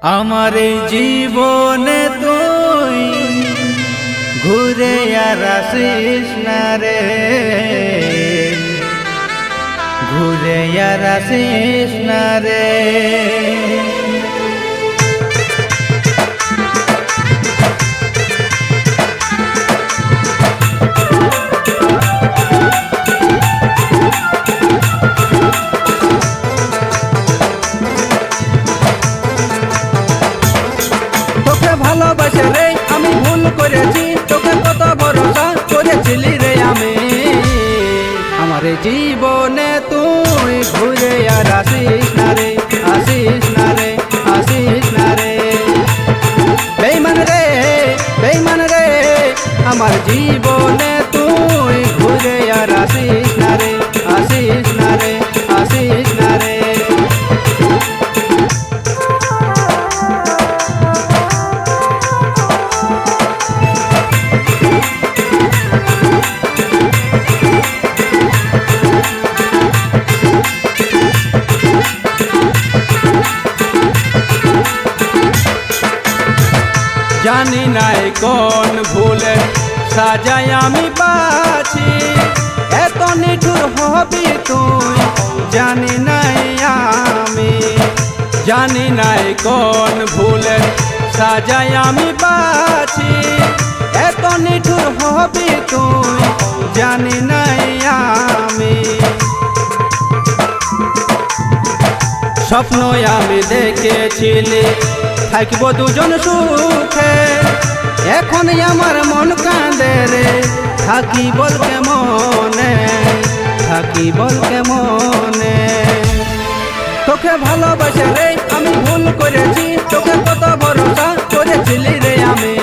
আমার জীবনে তুই ঘুরে আর আসিস না রে, ঘুরে আর আসিস না রে। ভালোবাসে রে আমি ভুল করেছি, তোকে কত ভরসা করেছিলি রে আমি। আমার জীবনে তুই ঘুরে আর আসিস না রে, আসিস না রে, আসিস না রে। বেঈমান রে, বেঈমান রে, আমার জীবনে তুই ঘুরে আর আসিস না রে, আসিস না রে, আসিস না রে। জানি নাই কোন ভুলে সাজাই আমি পাচ্ছি, এত নিঠুর হবি তুই জানি নাই আমি। জানি নাই কোন ভুলে সাজাই আমি পাচ্ছি, এত নিঠুর হবি তুই জানি নাই আমি। স্বপ্ন আমি দেখেছিলি থাকবো দুজন সুখে, এখন আমার মন কাঁদে রে, থাকি বল কেমনে, থাকি বল কেমনে। তোকে ভালোবাসে রে আমি ভুল করেছি, তোকে কত ভরসা করেছিলি রে আমি।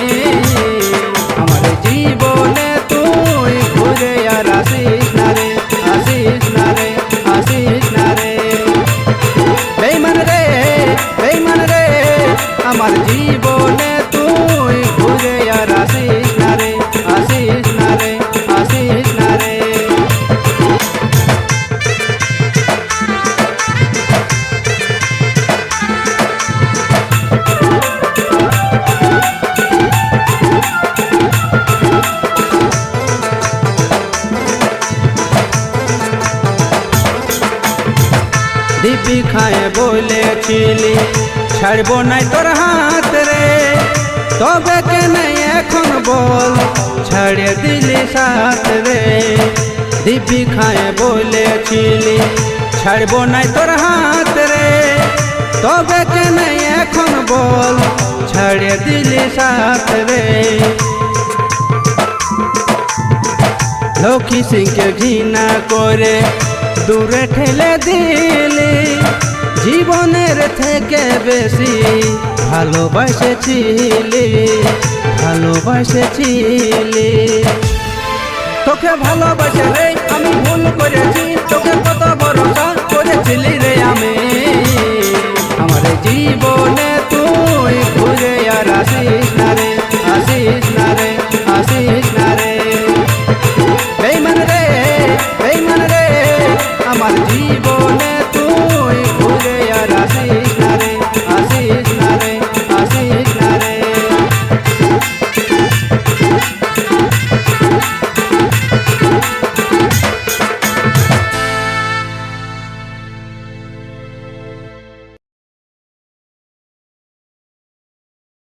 আমার জীবনে তুই ঘুরে আর আসিস না রে, আসিস না রে, আসিস না রে। বেঈমান রে, বেঈমান রে, আমার জীবনে তুই ঘুরে আর আসিস না রে, আসিস না রে, আসিস না রে। দিব্যি খায় বলেছিলি ছাড়বো নাই তোর হাত রে, তবে কেন এখন বল ছাড়ে দিলি সাথ রে। দিব্যি খায় বলেছিলি ছাড়বো নাই তোর হাত রে, তবে কেন এখন বল ছাড়ে দিলি সাথ রে। লক্ষ্মী সিংকে ঘৃণা করে দূরে ঠেলে দিলি, জীবনের থেকে বেশি ভালোবাসেছিলি, ভালোবাসেছিলি। তোকে ভালোবাসে রে আমি ভুল করেছি, তোকে কত ভরসা করেছিলি রে আমি। আমার জীবনে তুই ঘুরে আর আসিস না রে, আসিস না রে, আসিস না রে। বেঈমান রে, বেঈমান রে, আমার জীবনে তুই